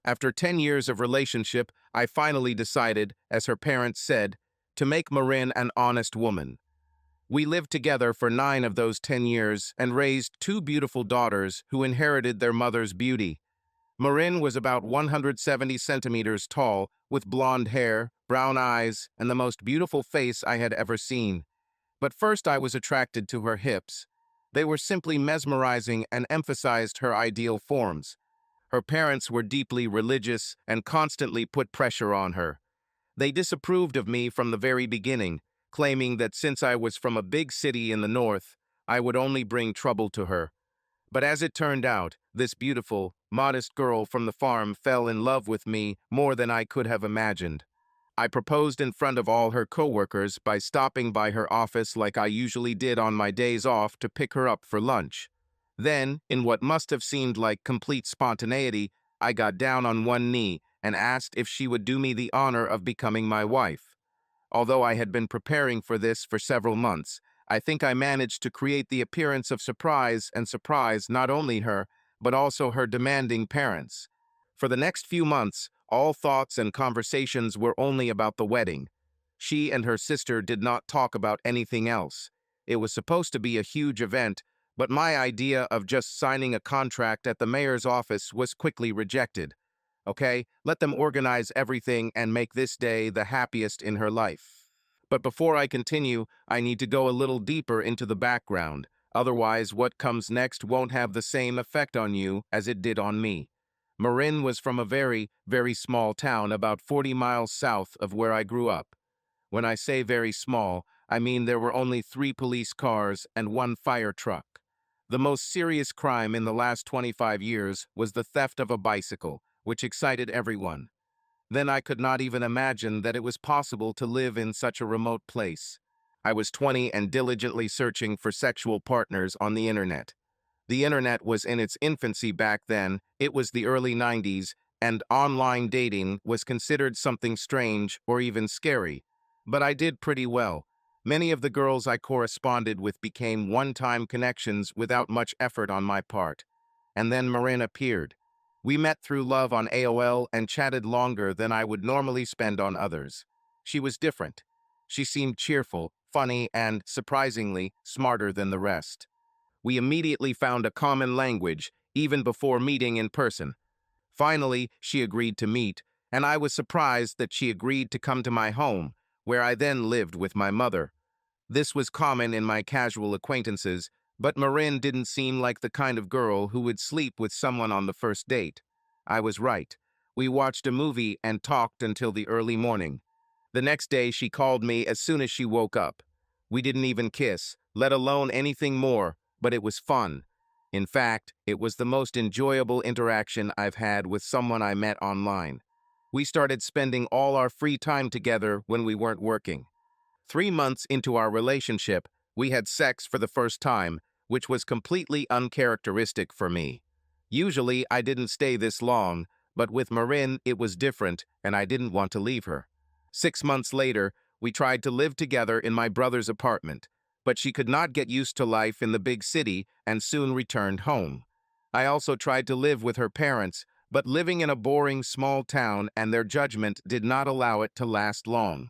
After 10 years of relationship, I finally decided, as her parents said, to make Marin an honest woman. We lived together for 9 of those 10 years and raised 2 beautiful daughters who inherited their mother's beauty. Marin was about 170 centimeters tall, with blonde hair, brown eyes, and the most beautiful face I had ever seen. But first I was attracted to her hips. They were simply mesmerizing and emphasized her ideal forms. Her parents were deeply religious and constantly put pressure on her. They disapproved of me from the very beginning, claiming that since I was from a big city in the north, I would only bring trouble to her. But as it turned out, this beautiful, modest girl from the farm fell in love with me more than I could have imagined. I proposed in front of all her coworkers by stopping by her office like I usually did on my days off to pick her up for lunch. Then, in what must have seemed like complete spontaneity, I got down on one knee and asked if she would do me the honor of becoming my wife. Although I had been preparing for this for several months, I think I managed to create the appearance of surprise and surprise not only her, but also her demanding parents. For the next few months, all thoughts and conversations were only about the wedding. She and her sister did not talk about anything else. It was supposed to be a huge event, but my idea of just signing a contract at the mayor's office was quickly rejected. Okay, let them organize everything and make this day the happiest in her life. But before I continue, I need to go a little deeper into the background. Otherwise, what comes next won't have the same effect on you as it did on me. Marin was from a very, very small town about 40 miles south of where I grew up. When I say very small, I mean there were only 3 police cars and 1 fire truck. The most serious crime in the last 25 years was the theft of a bicycle, which excited everyone. Then I could not even imagine that it was possible to live in such a remote place. I was 20 and diligently searching for sexual partners on the internet. The internet was in its infancy back then, it was the early 90s, and online dating was considered something strange or even scary. But I did pretty well. Many of the girls I corresponded with became one-time connections without much effort on my part. And then Marin appeared. We met through love on AOL and chatted longer than I would normally spend on others. She was different. She seemed cheerful, funny, and, surprisingly, smarter than the rest. We immediately found a common language, even before meeting in person. Finally, she agreed to meet, and I was surprised that she agreed to come to my home, where I then lived with my mother. This was common in my casual acquaintances, but Marin didn't seem like the kind of girl who would sleep with someone on the first date. I was right. We watched a movie and talked until the early morning. The next day she called me as soon as she woke up. We didn't even kiss, let alone anything more, but it was fun. In fact, it was the most enjoyable interaction I've had with someone I met online. We started spending all our free time together when we weren't working. 3 months into our relationship, we had sex for the first time, which was completely uncharacteristic for me. Usually, I didn't stay this long, but with Marin, it was different, and I didn't want to leave her. 6 months later, we tried to live together in my brother's apartment, but she could not get used to life in the big city and soon returned home. I also tried to live with her parents, but living in a boring small town and their judgment did not allow it to last long.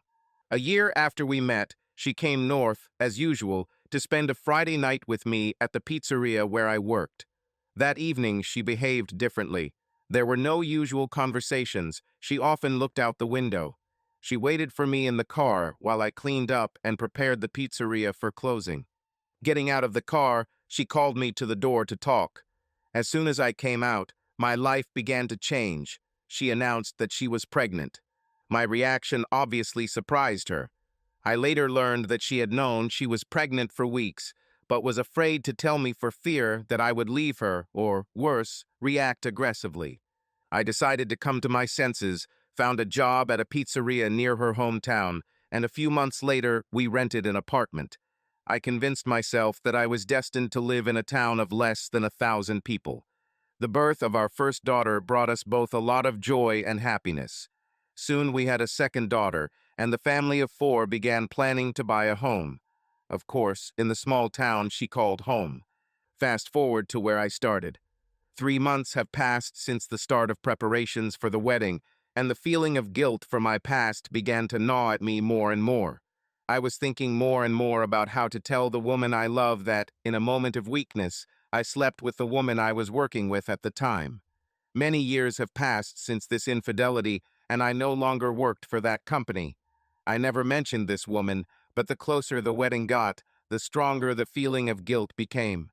A year after we met, she came north, as usual, to spend a Friday night with me at the pizzeria where I worked. That evening, she behaved differently. There were no usual conversations. She often looked out the window. She waited for me in the car while I cleaned up and prepared the pizzeria for closing. Getting out of the car, she called me to the door to talk. As soon as I came out, my life began to change. She announced that she was pregnant. My reaction obviously surprised her. I later learned that she had known she was pregnant for weeks, but was afraid to tell me for fear that I would leave her, or, worse, react aggressively. I decided to come to my senses, found a job at a pizzeria near her hometown, and a few months later, we rented an apartment. I convinced myself that I was destined to live in a town of less than 1,000 people. The birth of our first daughter brought us both a lot of joy and happiness. Soon we had a second daughter, and the family of 4 began planning to buy a home. Of course, in the small town she called home. Fast forward to where I started. 3 months have passed since the start of preparations for the wedding, and the feeling of guilt for my past began to gnaw at me more and more. I was thinking more and more about how to tell the woman I love that, in a moment of weakness, I slept with the woman I was working with at the time. Many years have passed since this infidelity, and I no longer worked for that company. I never mentioned this woman, but the closer the wedding got, the stronger the feeling of guilt became.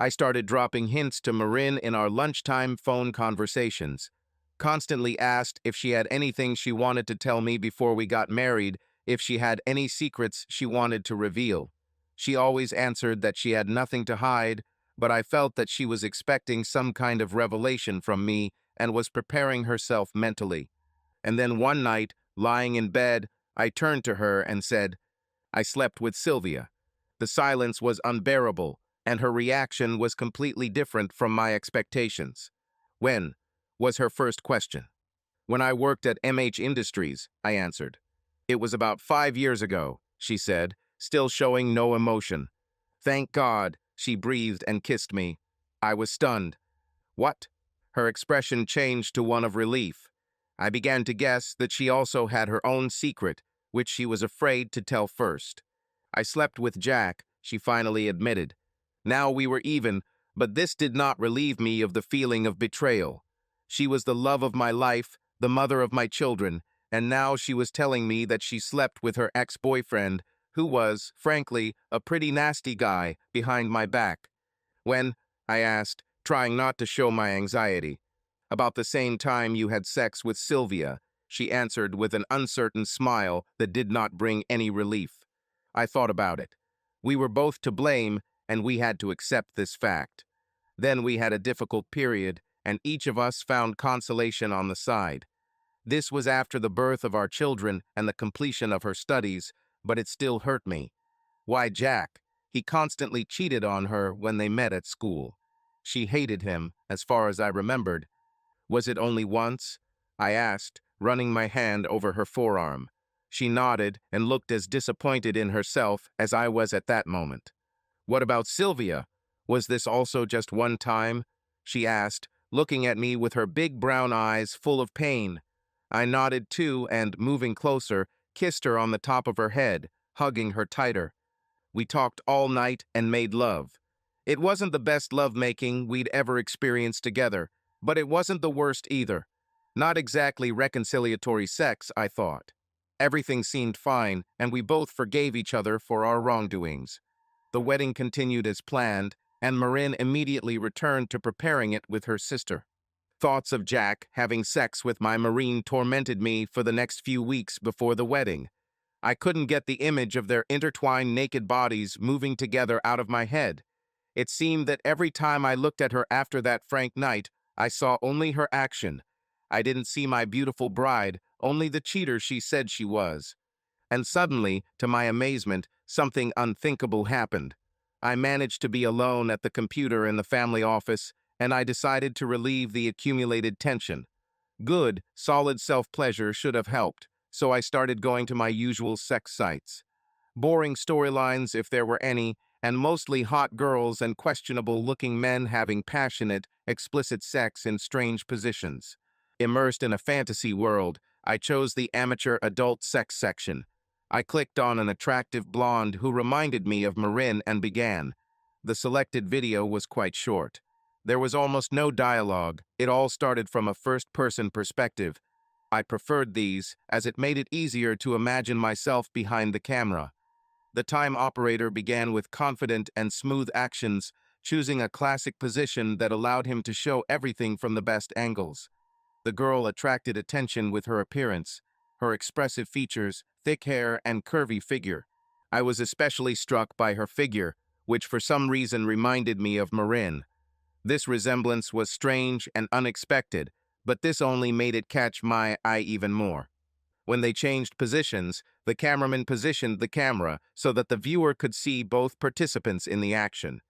I started dropping hints to Marin in our lunchtime phone conversations. Constantly asked if she had anything she wanted to tell me before we got married, if she had any secrets she wanted to reveal. She always answered that she had nothing to hide, but I felt that she was expecting some kind of revelation from me and was preparing herself mentally. And then one night, lying in bed, I turned to her and said, "I slept with Sylvia." The silence was unbearable, and her reaction was completely different from my expectations. "When?" was her first question. "When I worked at MH Industries," I answered. "It was about 5 years ago," she said, still showing no emotion. "Thank God," she breathed and kissed me. I was stunned. "What?" Her expression changed to one of relief. I began to guess that she also had her own secret, which she was afraid to tell first. "I slept with Jack," she finally admitted. Now we were even, but this did not relieve me of the feeling of betrayal. She was the love of my life, the mother of my children, and now she was telling me that she slept with her ex-boyfriend, who was, frankly, a pretty nasty guy, behind my back. "When?" I asked, trying not to show my anxiety. "About the same time you had sex with Sylvia," she answered with an uncertain smile that did not bring any relief. I thought about it. We were both to blame, and we had to accept this fact. Then we had a difficult period, and each of us found consolation on the side. This was after the birth of our children and the completion of her studies, but it still hurt me. Why, Jack? He constantly cheated on her when they met at school. She hated him, as far as I remembered. "Was it only once?" I asked, running my hand over her forearm. She nodded and looked as disappointed in herself as I was at that moment. "What about Sylvia? Was this also just one time?" she asked, looking at me with her big brown eyes full of pain. I nodded too and, moving closer, kissed her on the top of her head, hugging her tighter. We talked all night and made love. It wasn't the best lovemaking we'd ever experienced together, but it wasn't the worst either. Not exactly reconciliatory sex, I thought. Everything seemed fine, and we both forgave each other for our wrongdoings. The wedding continued as planned, and Marin immediately returned to preparing it with her sister. Thoughts of Jack having sex with my Marine tormented me for the next few weeks before the wedding. I couldn't get the image of their intertwined naked bodies moving together out of my head. It seemed that every time I looked at her after that frank night, I saw only her action. I didn't see my beautiful bride, only the cheater she said she was. And suddenly, to my amazement, something unthinkable happened. I managed to be alone at the computer in the family office, and I decided to relieve the accumulated tension. Good, solid self-pleasure should have helped, so I started going to my usual sex sites. Boring storylines, if there were any, and mostly hot girls and questionable-looking men having passionate, explicit sex in strange positions. Immersed in a fantasy world, I chose the amateur adult sex section. I clicked on an attractive blonde who reminded me of Marin and began. The selected video was quite short. There was almost no dialogue. It all started from a first-person perspective. I preferred these, as it made it easier to imagine myself behind the camera. The time operator began with confident and smooth actions, choosing a classic position that allowed him to show everything from the best angles. The girl attracted attention with her appearance, her expressive features, thick hair, and curvy figure. I was especially struck by her figure, which for some reason reminded me of Marin. This resemblance was strange and unexpected, but this only made it catch my eye even more. When they changed positions, the cameraman positioned the camera so that the viewer could see both participants in the action.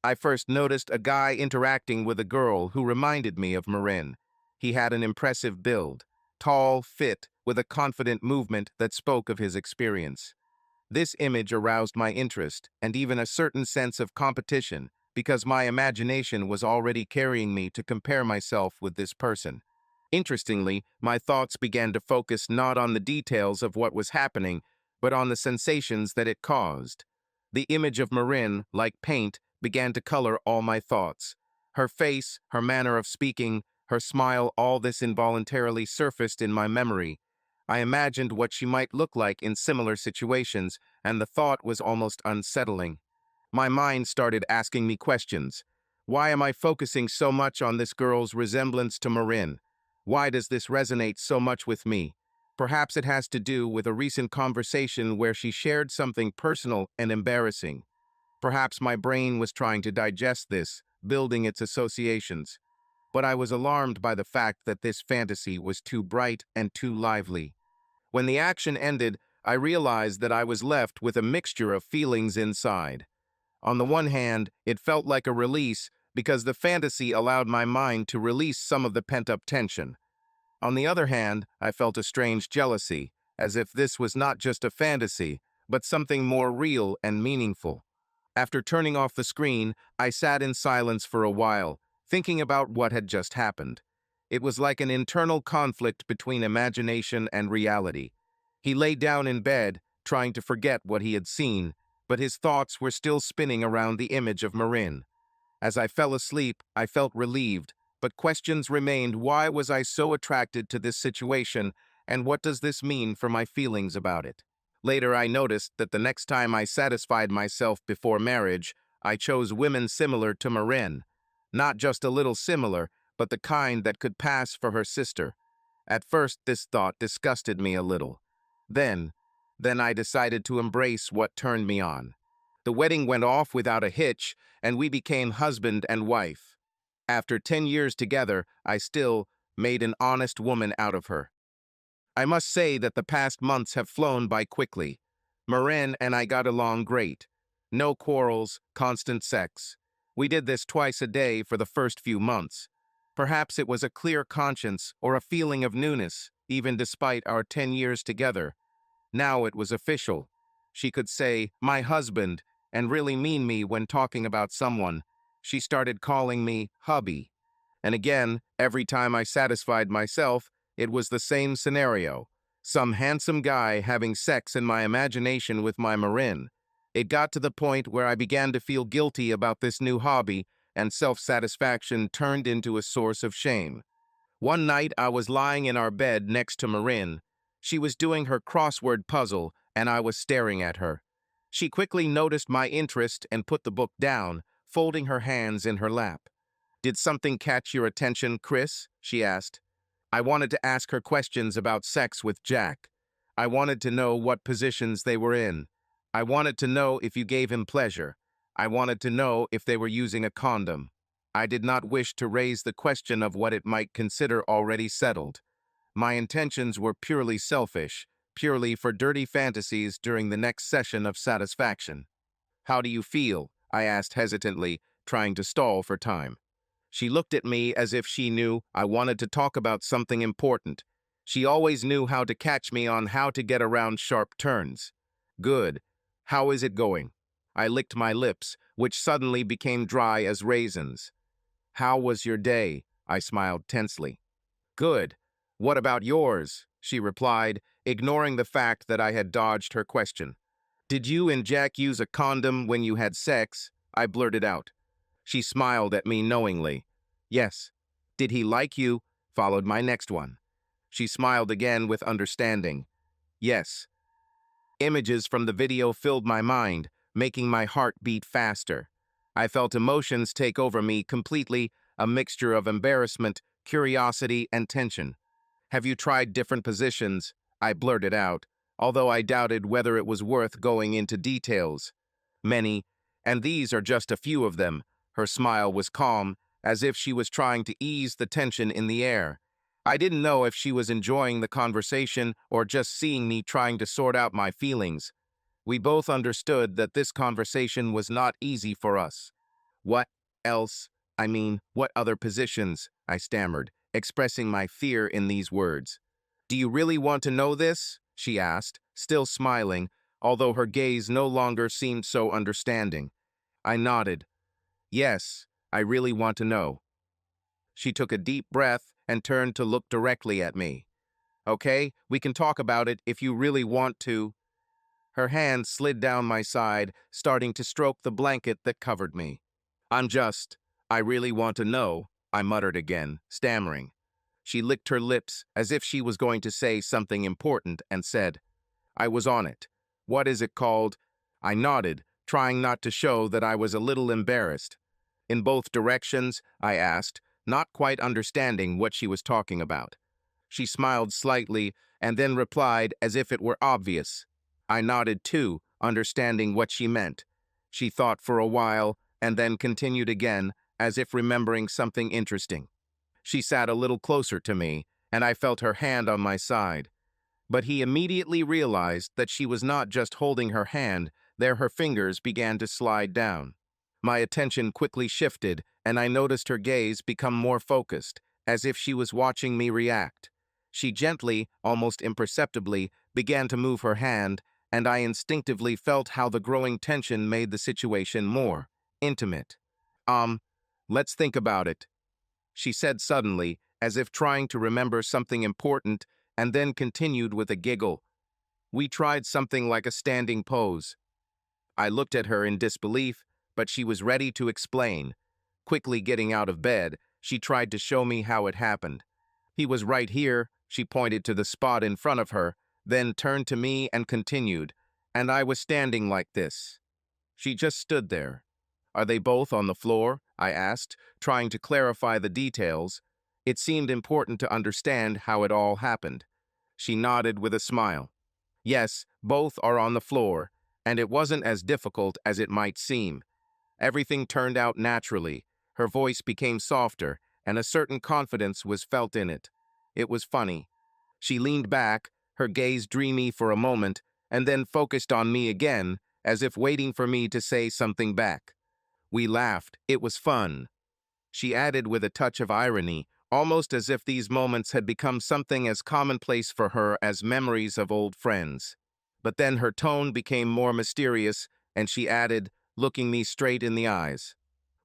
I first noticed a guy interacting with a girl who reminded me of Marin. He had an impressive build, tall, fit, with a confident movement that spoke of his experience. This image aroused my interest and even a certain sense of competition, because my imagination was already carrying me to compare myself with this person. Interestingly, my thoughts began to focus not on the details of what was happening, but on the sensations that it caused. The image of Marin, like paint, began to color all my thoughts. Her face, her manner of speaking, her smile, all this involuntarily surfaced in my memory. I imagined what she might look like in similar situations, and the thought was almost unsettling. My mind started asking me questions. Why am I focusing so much on this girl's resemblance to Marin? Why does this resonate so much with me? Perhaps it has to do with a recent conversation where she shared something personal and embarrassing. Perhaps my brain was trying to digest this, building its associations. But I was alarmed by the fact that this fantasy was too bright and too lively. When the action ended, I realized that I was left with a mixture of feelings inside. On the one hand, it felt like a release because the fantasy allowed my mind to release some of the pent-up tension. On the other hand, I felt a strange jealousy, as if this was not just a fantasy, but something more real and meaningful. After turning off the screen, I sat in silence for a while, thinking about what had just happened. It was like an internal conflict between imagination and reality. He lay down in bed, trying to forget what he had seen, but his thoughts were still spinning around the image of Marin. As I fell asleep, I felt relieved, but questions remained. Why was I so attracted to this situation, and what does this mean for my feelings about it? Later, I noticed that the next time I satisfied myself before marriage, I chose women similar to Marin. Not just a little similar, but the kind that could pass for her sister. At first, this thought disgusted me a little. Then, then I decided to embrace what turned me on. The wedding went off without a hitch, and we became husband and wife. After 10 years together, I still made an honest woman out of her. I must say that the past months have flown by quickly. Marin and I got along great. No quarrels, constant sex. We did this twice a day for the first few months. Perhaps it was a clear conscience or a feeling of newness, even despite our 10 years together. Now it was official. She could say, "my husband," and really mean me when talking about someone. She started calling me hubby. And again, every time I satisfied myself, it was the same scenario. Some handsome guy having sex in my imagination with my Marin. It got to the point where I began to feel guilty about this new hobby, and self-satisfaction turned into a source of shame. One night, I was lying in our bed next to Marin. She was doing her crossword puzzle, and I was staring at her. She quickly noticed my interest and put the book down, folding her hands in her lap. "Did something catch your attention, Chris?" she asked. I wanted to ask her questions about sex with Jack. I wanted to know what positions they were in. I wanted to know if you gave him pleasure. I wanted to know if they were using a condom. I did not wish to raise the question of what it might consider already settled. My intentions were purely selfish, purely for dirty fantasies during the next session of satisfaction. "How do you feel?" I asked hesitantly, trying to stall for time. She looked at me as if she knew I wanted to talk about something important. She always knew how to catch me on how to get around sharp turns. "Good. How is it going?" I licked my lips, which suddenly became dry as raisins. "How was your day?" I smiled tensely. "Good. What about yours?" she replied, ignoring the fact that I had dodged her question. "Did you and Jack use a condom when you had sex?" I blurted out. She smiled at me knowingly. "Yes." "Did he like you?" followed my next one. She smiled again with understanding. "Yes." Images from the video filled my mind, making my heart beat faster. I felt emotions take over me completely, a mixture of embarrassment, curiosity, and tension. "Have you tried different positions?" I blurted out, although I doubted whether it was worth going into details. "Many, and these are just a few of them." Her smile was calm, as if she was trying to ease the tension in the air. I didn't know if she was enjoying the conversation or just seeing me trying to sort out my feelings. We both understood that this conversation was not easy for us. "What else? I mean, what other positions?" I stammered, expressing my fear in these words. "Do you really want to know this?" she asked, still smiling, although her gaze no longer seemed so understanding. I nodded. Yes, I really want to know. She took a deep breath and turned to look directly at me. Okay, we can talk about it if you really want to. Her hand slid down my side, starting to stroke the blanket that covered me. I really want to know, I muttered again, stammering. She licked her lips as if she was going to say something important and said, I was on it. What is it called? I nodded, trying not to show that I was a little embarrassed. In both directions, I asked, not quite understanding what she was talking about. She smiled slightly and then replied as if it were obvious. I nodded too, understanding what she meant. She thought for a while and then continued again, as if remembering something interesting. She sat a little closer to me, and I felt her hand on my side. But he immediately realized that she was not just holding her hand, there her fingers began to slide down. My attention quickly shifted, and I noticed her gaze become more focused, as if she was watching me react. She gently, almost imperceptibly, began to move her hand, and I instinctively felt how the growing tension made the situation more intimate. Um, let's think about it, she said suddenly, as if trying to remember something important, and then continued with a giggle. We tried something like a standing pose. I looked at her in disbelief, but she was ready to explain. Quickly getting out of bed, she tried to show me how it happened. He was right here, she pointed to the spot in front of her, then turned to me and continued, and I was standing like this. She just stood there. Are they both on the floor? I asked, trying to clarify the details. It seemed important to understand how it all happened. She nodded with a smile. Yes, both are on the floor, and it wasn't as difficult as it might seem. Everything turned out naturally. Her voice became softer, and a certain confidence was felt in it. It was funny. She leaned back, her gaze dreamy for a moment, and then focused on me again, as if waiting for me to say something back. We laughed. It was fun. She added with a touch of irony, almost as if these moments had become something as commonplace for her as memories of old friends. But then her tone became more mysterious, and she added, looking me straight in the eyes.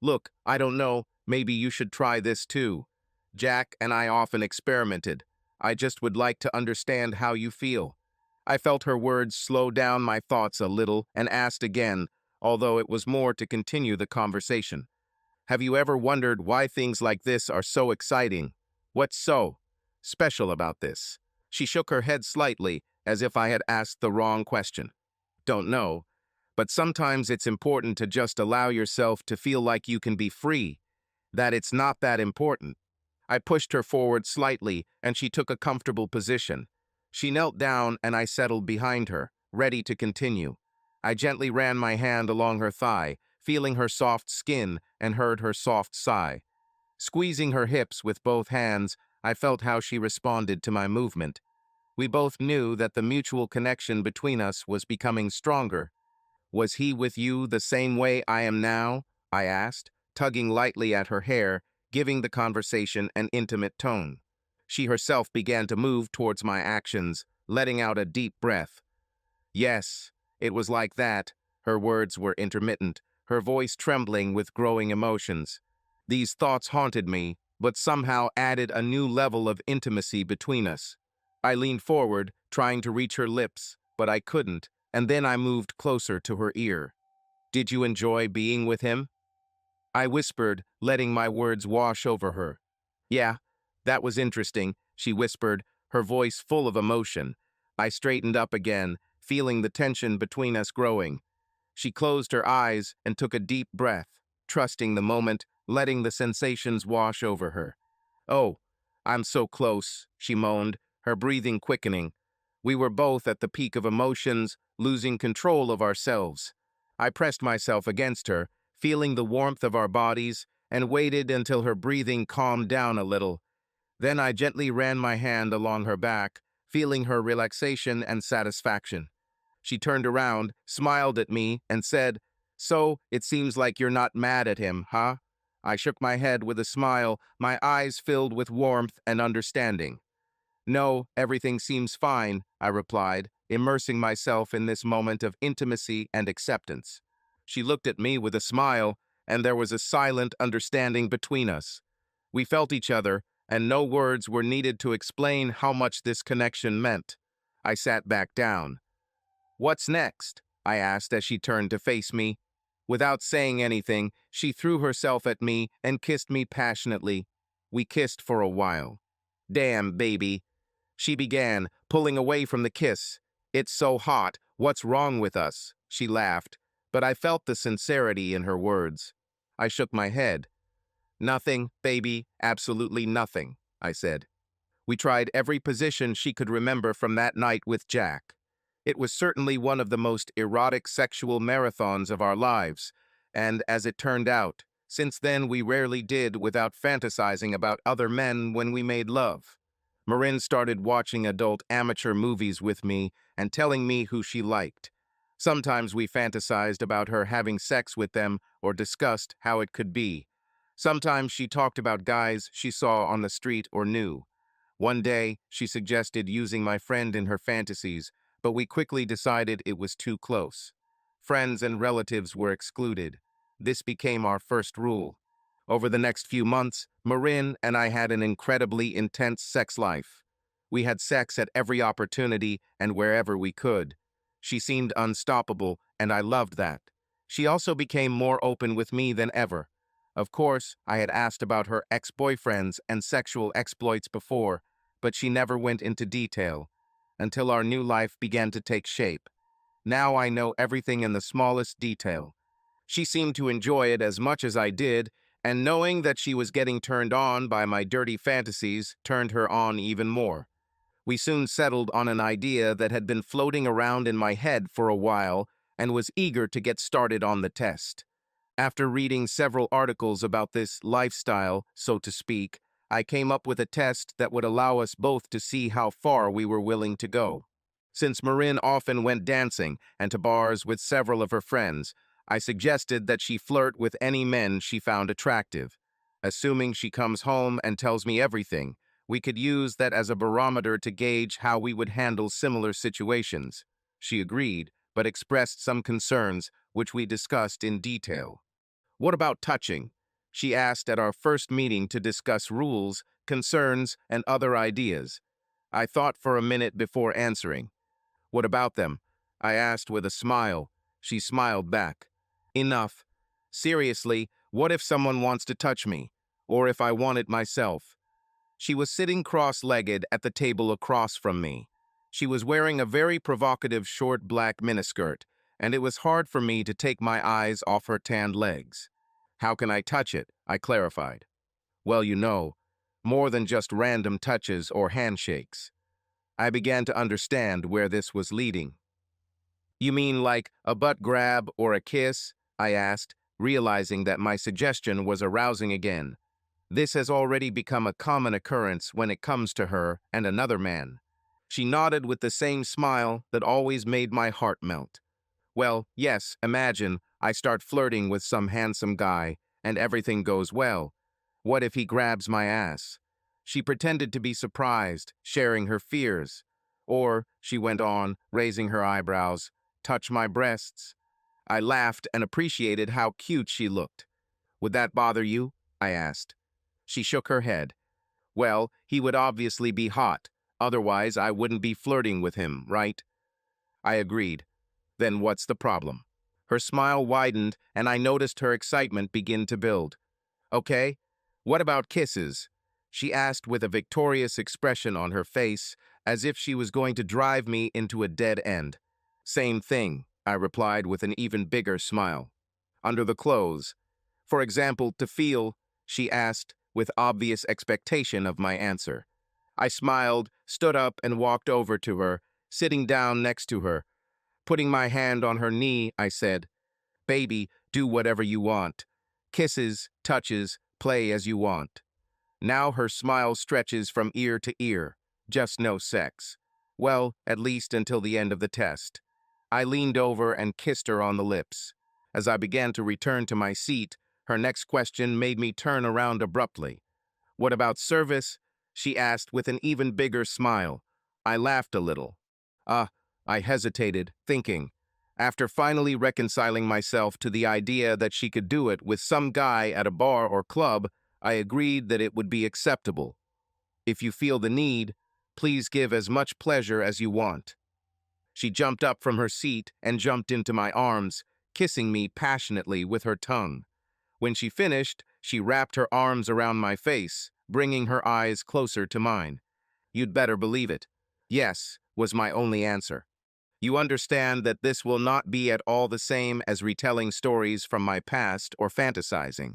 Look, I don't know, maybe you should try this too. Jack and I often experimented. I just would like to understand how you feel. I felt her words slow down my thoughts a little and asked again, although it was more to continue the conversation. Have you ever wondered why things like this are so exciting? What's so special about this? She shook her head slightly, as if I had asked the wrong question. Don't know, but sometimes it's important to just allow yourself to feel like you can be free, that it's not that important. I pushed her forward slightly, and she took a comfortable position. She knelt down, and I settled behind her, ready to continue. I gently ran my hand along her thigh, feeling her soft skin, and heard her soft sigh. Squeezing her hips with both hands, I felt how she responded to my movement. We both knew that the mutual connection between us was becoming stronger. Was he with you the same way I am now? I asked, tugging lightly at her hair, giving the conversation an intimate tone. She herself began to move towards my actions, letting out a deep breath. Yes, it was like that. Her words were intermittent, her voice trembling with growing emotions. These thoughts haunted me, but somehow added a new level of intimacy between us. I leaned forward, trying to reach her lips, but I couldn't, and then I moved closer to her ear. Did you enjoy being with him? I whispered, letting my words wash over her. Yeah, that was interesting, she whispered, her voice full of emotion. I straightened up again, feeling the tension between us growing. She closed her eyes and took a deep breath, trusting the moment, letting the sensations wash over her. Oh, I'm so close, she moaned, her breathing quickening. We were both at the peak of emotions, losing control of ourselves. I pressed myself against her, feeling the warmth of our bodies, and waited until her breathing calmed down a little. Then I gently ran my hand along her back, feeling her relaxation and satisfaction. She turned around, smiled at me, and said, So, it seems like you're not mad at him, huh? I shook my head with a smile, my eyes filled with warmth and understanding. No, everything seems fine, I replied, immersing myself in this moment of intimacy and acceptance. She looked at me with a smile, and there was a silent understanding between us. We felt each other, and no words were needed to explain how much this connection meant. I sat back down. "What's next?" I asked as she turned to face me. Without saying anything, she threw herself at me and kissed me passionately. We kissed for a while. "Damn, baby," she began, pulling away from the kiss. "It's so hot. What's wrong with us?" She laughed, but I felt the sincerity in her words. I shook my head. "Nothing, baby, absolutely nothing," I said. We tried every position she could remember from that night with Jack. It was certainly one of the most erotic sexual marathons of our lives, and as it turned out, since then we rarely did without fantasizing about other men when we made love. Marin started watching adult amateur movies with me and telling me who she liked. Sometimes we fantasized about her having sex with them or discussed how it could be. Sometimes she talked about guys she saw on the street or knew. One day, she suggested using my friend in her fantasies, but we quickly decided it was too close. Friends and relatives were excluded. This became our first rule. Over the next few months, Marin and I had an incredibly intense sex life. We had sex at every opportunity and wherever we could. She seemed unstoppable, and I loved that. She also became more open with me than ever. Of course, I had asked about her ex-boyfriends and sexual exploits before, but she never went into detail, until our new life began to take shape. Now I know everything in the smallest detail. She seemed to enjoy it as much as I did, and knowing that she was getting turned on by my dirty fantasies turned her on even more. We soon settled on an idea that had been floating around in my head for a while and was eager to get started on the test. After reading several articles about this lifestyle, so to speak, I came up with a test that would allow us both to see how far we were willing to go. Since Marin often went dancing and to bars with several of her friends, I suggested that she flirt with any men she found attractive. Assuming she comes home and tells me everything, we could use that as a barometer to gauge how we would handle similar situations. She agreed, but expressed some concerns, which we discussed in detail. "What about touching?" she asked at our first meeting to discuss rules, concerns, and other ideas. I thought for a minute before answering. "What about them?" I asked with a smile. She smiled back. "Enough. Seriously, what if someone wants to touch me? Or if I want it myself?" She was sitting cross-legged at the table across from me. She was wearing a very provocative short black miniskirt, and it was hard for me to take my eyes off her tanned legs. "How can I touch it?" I clarified. "Well, more than just random touches or handshakes." I began to understand where this was leading. "You mean like a butt grab or a kiss?" I asked, realizing that my suggestion was arousing again. This has already become a common occurrence when it comes to her and another man. She nodded with the same smile that always made my heart melt. "Well, yes, imagine I start flirting with some handsome guy and everything goes well. What if he grabs my ass?" She pretended to be surprised, sharing her fears. "Or," she went on, raising her eyebrows, "touch my breasts." I laughed and appreciated how cute she looked. "Would that bother you?" I asked. She shook her head. "Well, he would obviously be hot. Otherwise, I wouldn't be flirting with him, right?" I agreed. "Then what's the problem?" Her smile widened, and I noticed her excitement begin to build. "Okay, what about kisses?" she asked with a victorious expression on her face, as if she was going to drive me into a dead end. "Same thing," I replied with an even bigger smile. "Under the clothes. For example, to feel," she asked, with obvious expectation of my answer. I smiled, stood up, and walked over to her, sitting down next to her. Putting my hand on her knee, I said, "Baby, do whatever you want. Kisses, touches, play as you want." Now her smile stretches from ear to ear. Just no sex. Well, at least until the end of the test. I leaned over and kissed her on the lips. As I began to return to my seat, her next question made me turn around abruptly. "What about service?" she asked with an even bigger smile. I laughed a little. I hesitated, thinking. After finally reconciling myself to the idea that she could do it with some guy at a bar or club, I agreed that it would be acceptable. If you feel the need, please give as much pleasure as you want. She jumped up from her seat and jumped into my arms, kissing me passionately with her tongue. When she finished, she wrapped her arms around my face, bringing her eyes closer to mine. You'd better believe it. Yes, was my only answer. You understand that this will not be at all the same as retelling stories from my past or fantasizing.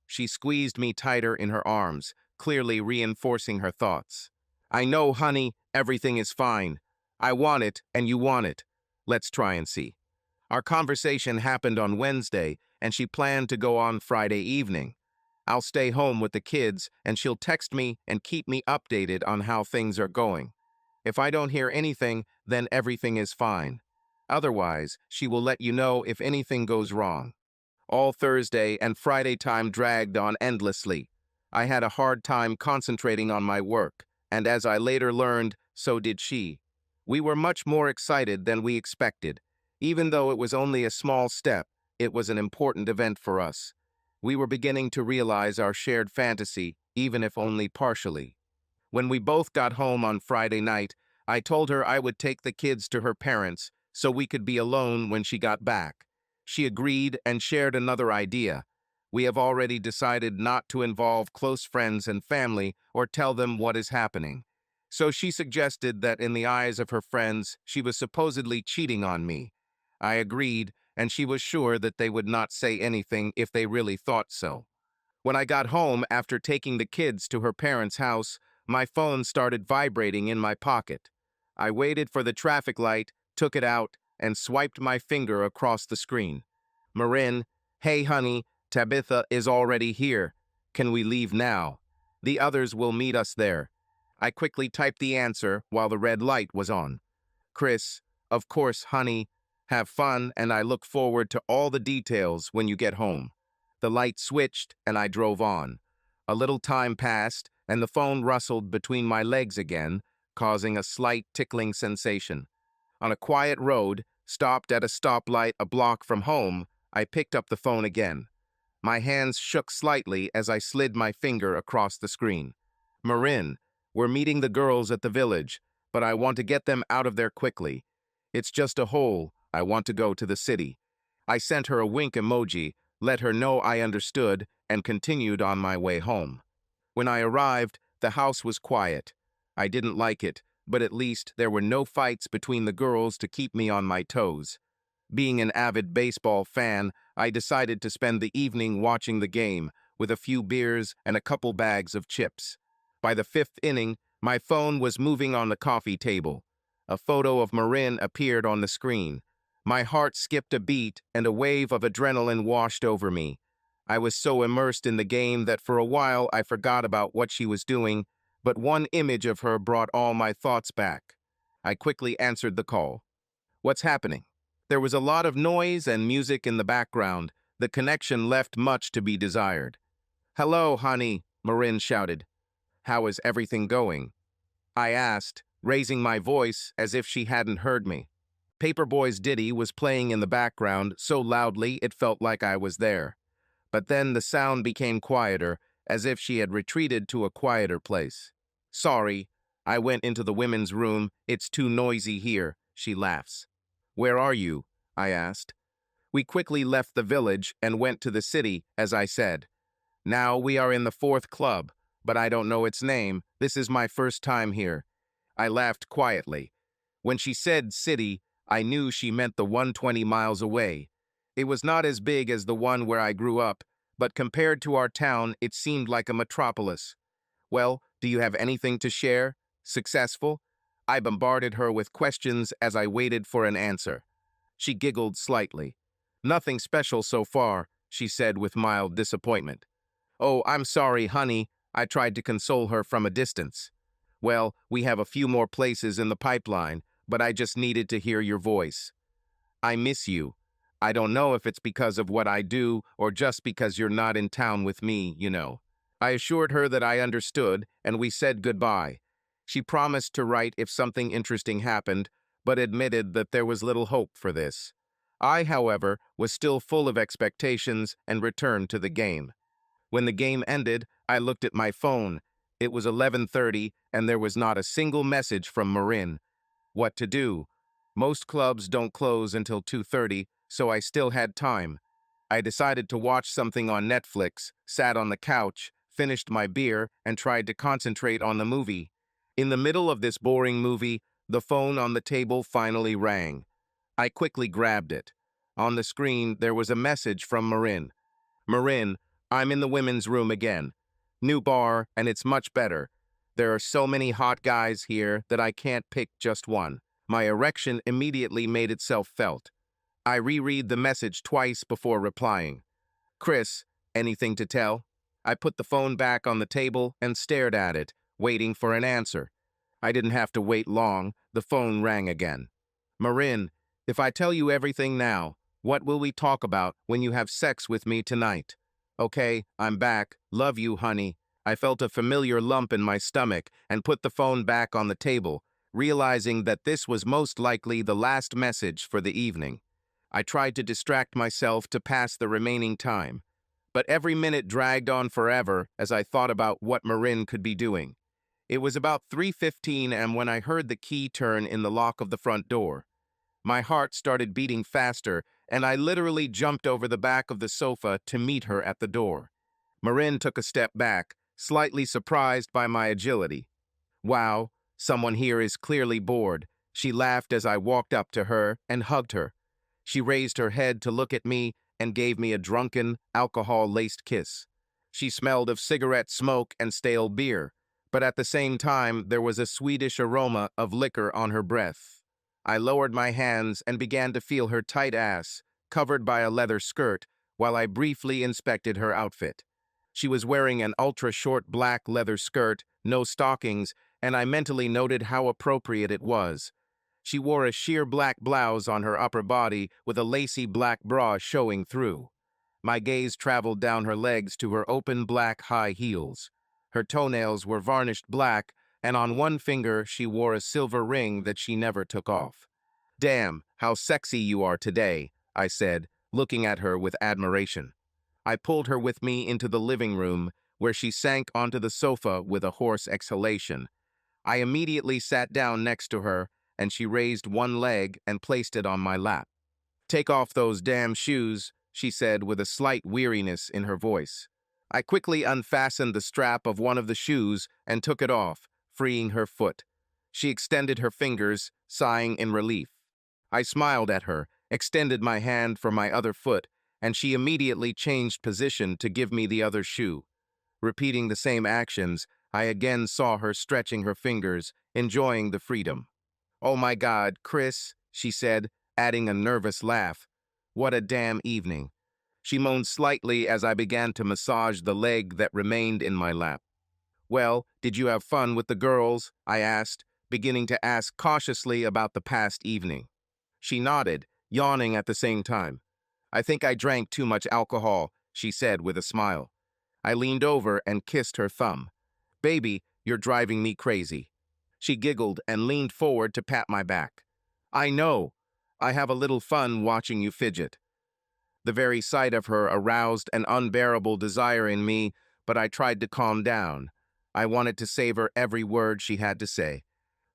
She squeezed me tighter in her arms, clearly reinforcing her thoughts. I know, honey, everything is fine. I want it, and you want it. Let's try and see. Our conversation happened on Wednesday, and she planned to go on Friday evening. I'll stay home with the kids, and she'll text me and keep me updated on how things are going. If I don't hear anything, then everything is fine. Otherwise, she will let you know if anything goes wrong. All Thursday and Friday time dragged on endlessly. I had a hard time concentrating on my work, and as I later learned, so did she. We were much more excited than we expected. Even though it was only a small step, it was an important event for us. We were beginning to realize our shared fantasy, even if only partially. When we both got home on Friday night, I told her I would take the kids to her parents so we could be alone when she got back. She agreed and shared another idea. We have already decided not to involve close friends and family or tell them what is happening. So she suggested that in the eyes of her friends, she was supposedly cheating on me. I agreed, and she was sure that they would not say anything if they really thought so. When I got home after taking the kids to her parents' house, my phone started vibrating in my pocket. I waited for the traffic light, took it out, and swiped my finger across the screen. Marin, hey honey, Tabitha is already here. Can we leave now? The others will meet us there. I quickly typed the answer while the red light was on. Chris, of course, honey. Have fun, and I look forward to all the details when you get home. The light switched, and I drove on. A little time passed, and the phone rustled between my legs again, causing a slight tickling sensation. On a quiet road, stopped at a stoplight a block from home, I picked up the phone again. My hands shook slightly as I slid my finger across the screen. Marin, we're meeting the girls at the village, but I want to get them out of there quickly. It's just a hole. I want to go to the city. I sent her a wink emoji, let her know I understood, and continued on my way home. When I arrived, the house was quiet. I didn't like it, but at least there were no fights between the girls to keep me on my toes. Being an avid baseball fan, I decided to spend the evening watching the game, with a few beers and a couple bags of chips. By the fifth inning, my phone was moving on the coffee table. A photo of Marin appeared on the screen. My heart skipped a beat and a wave of adrenaline washed over me. I was so immersed in the game that for a while I forgot about what she was doing, but one image of her brought all my thoughts back. I quickly answered the call. What's happening? There was a lot of noise and music in the background. The connection left much to be desired. Hello, honey, Marin shouted. How is everything going? I asked, raising my voice as if she hadn't heard me. Paperboy's ditty was playing in the background so loudly it felt like I was there. But then the sound became quieter, as if she had retreated to a quieter place. Sorry, I went into the women's room. It's too noisy here, she laughs. Where are you? I asked. We quickly left the village and went to the city, as I said. Now we are in the fourth club, but I don't know its name. This is my first time here. I laughed quietly. When she said city, I knew she meant the 120 miles away. It was not as big as the one where I grew up, but compared to our town, it seemed like a metropolis. Well, do you have anything to share? Successful? I bombarded her with questions as I waited for an answer. She giggled slightly. Nothing special so far, she said with mild disappointment. Oh, I'm sorry, honey. I tried to console her from a distance. Well, we have a few more places in the pipeline, but I just needed to hear your voice. I miss you. I don't know if it's because of what I do or just because you're not in town with me, you know. I assured her that I understood, and we said goodbye. She promised to write if something interesting happened, but admitted that there was little hope for this. I, however, was still full of expectations and returned to the game. When the game ended, I looked at my phone. It was 11:30 and there was not a single message from Marin. What to do? Most clubs don't close until 2:30, so I still had time. I decided to watch something on Netflix, sat on the couch, finished my beer, and tried to concentrate on the movie. In the middle of this boring movie, the phone on the table finally rang. I quickly grabbed it. On the screen, there was a message from Marin. Marin, I'm in the women's room again. New bar, and it's much better. There are so many hot guys here that I can't pick just one. My erection immediately made itself felt. I reread the message twice before replying. Chris, anything to tell? I put the phone back on the table and stared at it, waiting for an answer. I didn't have to wait long. The phone rang again. Marin, if I tell you everything now, what will we talk about when you have sex with me tonight? Okay, I'm back. Love you, honey. I felt a familiar lump in my stomach and put the phone back on the table, realizing that this was most likely the last message for the evening. I tried to distract myself to pass the remaining time, but every minute dragged on forever as I thought about what Marin could be doing. It was about 3:15 and when I heard the key turn in the lock of the front door. My heart started beating faster, and I literally jumped over the back of the sofa to meet her at the door. Marin took a step back, slightly surprised by my agility. Wow, someone here is clearly bored. She laughed as I walked up to her and hugged her. She raised her head to look at me and gave me a drunken, alcohol-laced kiss. She smelled of cigarette smoke and stale beer, but at the same time there was a sweetish aroma of liquor on her breath. I lowered my hands and began to feel her tight ass, covered by a leather skirt, while I briefly inspected her outfit. She was wearing an ultra-short black leather skirt, no stockings, and I mentally noted how appropriate it was. She wore a sheer black blouse on her upper body with a lacy black bra showing through. My gaze traveled down her legs to her open black high heels. Her toenails were varnished black, and on one finger she wore a silver ring that she never took off. Damn, how sexy you are today, I said, looking at her with admiration. I pulled her with me into the living room, where she sank onto the sofa with a hoarse exhalation. I immediately sat down next to her, and she raised one leg and placed it on my lap. Take off those damn shoes, she said with a slight weariness in her voice. I quickly unfastened the strap of one of the shoes and took it off, freeing her foot. She extended her fingers, sighing in relief. I smiled at her, extended my hand for my other foot, and she immediately changed position to give me the other shoe. Repeating the same actions, I again saw her stretching her fingers, enjoying the freedom. Oh my God, Chris, she said, adding a nervous laugh. What a damn evening. She moaned slightly as I began to massage the leg that remained in my lap. Well, did you have fun with the girls? I asked, beginning to ask cautiously about the past evening. She nodded, yawning at the same time. I think I drank too much alcohol, she said with a smile. I leaned over and kissed her thumb. Baby, you're driving me crazy. She giggled and leaned forward to pat my back. I know. I have a little fun watching you fidget. The very sight of her aroused an unbearable desire in me, but I tried to calm down. I wanted to savor every word she had to say.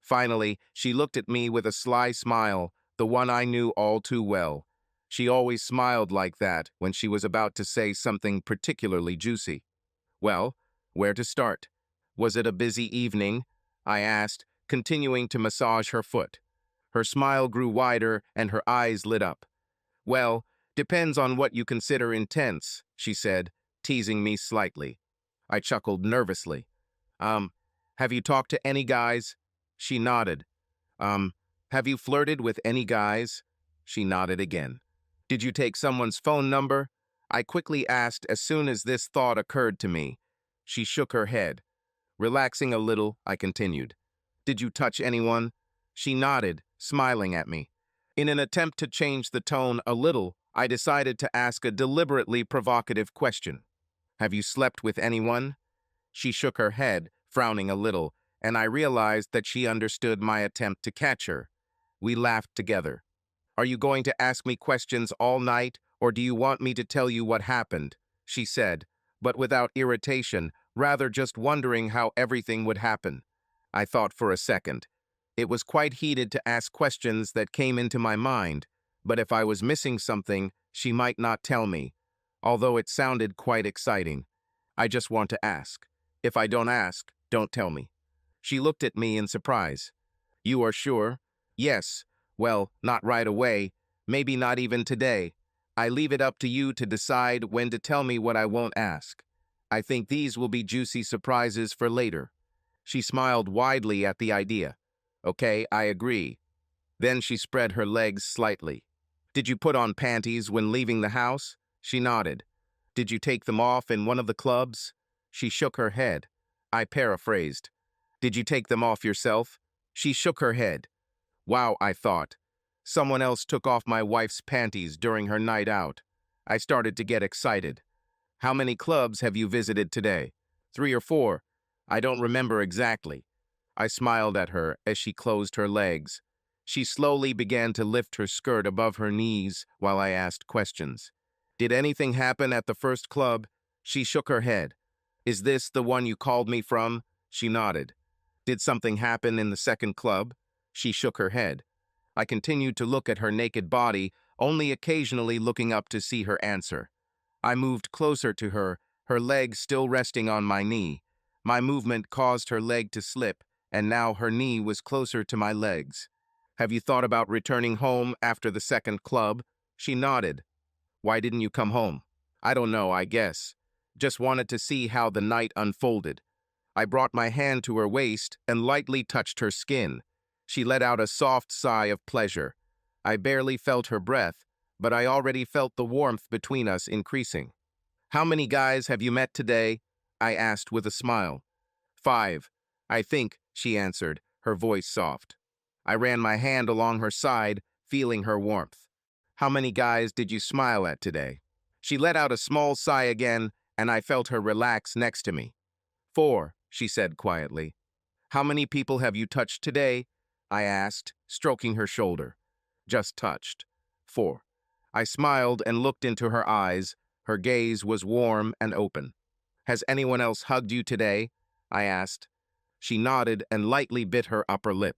Finally, she looked at me with a sly smile, the one I knew all too well. She always smiled like that when she was about to say something particularly juicy. Well, where to start? Was it a busy evening? I asked, continuing to massage her foot. Her smile grew wider and her eyes lit up. Well, depends on what you consider intense, she said, teasing me slightly. I chuckled nervously. Have you talked to any guys? She nodded. Have you flirted with any guys? She nodded again. Did you take someone's phone number? I quickly asked as soon as this thought occurred to me. She shook her head. Relaxing a little, I continued. Did you touch anyone? She nodded, smiling at me. In an attempt to change the tone a little, I decided to ask a deliberately provocative question. Have you slept with anyone? She shook her head, frowning a little, and I realized that she understood my attempt to catch her. We laughed together. Are you going to ask me questions all night, or do you want me to tell you what happened? She said, but without irritation, rather just wondering how everything would happen. I thought for a second. It was quite heated to ask questions that came into my mind, but if I was missing something, she might not tell me, although it sounded quite exciting. I just want to ask. If I don't ask, don't tell me. She looked at me in surprise. You are sure? Yes. Well, not right away. Maybe not even today. I leave it up to you to decide when to tell me what I won't ask. I think these will be juicy surprises for later. She smiled widely at the idea. Okay, I agree. Then she spread her legs slightly. Did you put on panties when leaving the house? She nodded. Did you take them off in one of the clubs? She shook her head. I paraphrased. Did you take them off yourself? She shook her head. Wow, I thought. Someone else took off my wife's panties during her night out. I started to get excited. How many clubs have you visited today? 3 or 4. I don't remember exactly. I smiled at her as she closed her legs. She slowly began to lift her skirt above her knees while I asked questions. Did anything happen at the first club? She shook her head. Is this the one you called me from? She nodded. Did something happen in the second club? She shook her head. I continued to look at her naked body, only occasionally looking up to see her answer. I moved closer to her, her leg still resting on my knee. My movement caused her leg to slip, and now her knee was closer to my legs. Have you thought about returning home after the second club? She nodded. Why didn't you come home? I don't know, I guess. Just wanted to see how the night unfolded. I brought my hand to her waist and lightly touched her skin. She let out a soft sigh of pleasure. I barely felt her breath, but I already felt the warmth between us increasing. How many guys have you met today? I asked with a smile. 5. I think, she answered, her voice soft. I ran my hand along her side, feeling her warmth. How many guys did you smile at today? She let out a small sigh again, and I felt her relax next to me. 4, she said quietly. How many people have you touched today? I asked, stroking her shoulder. Just touched. 4. I smiled and looked into her eyes. Her gaze was warm and open. Has anyone else hugged you today? I asked. She nodded and lightly bit her upper lip.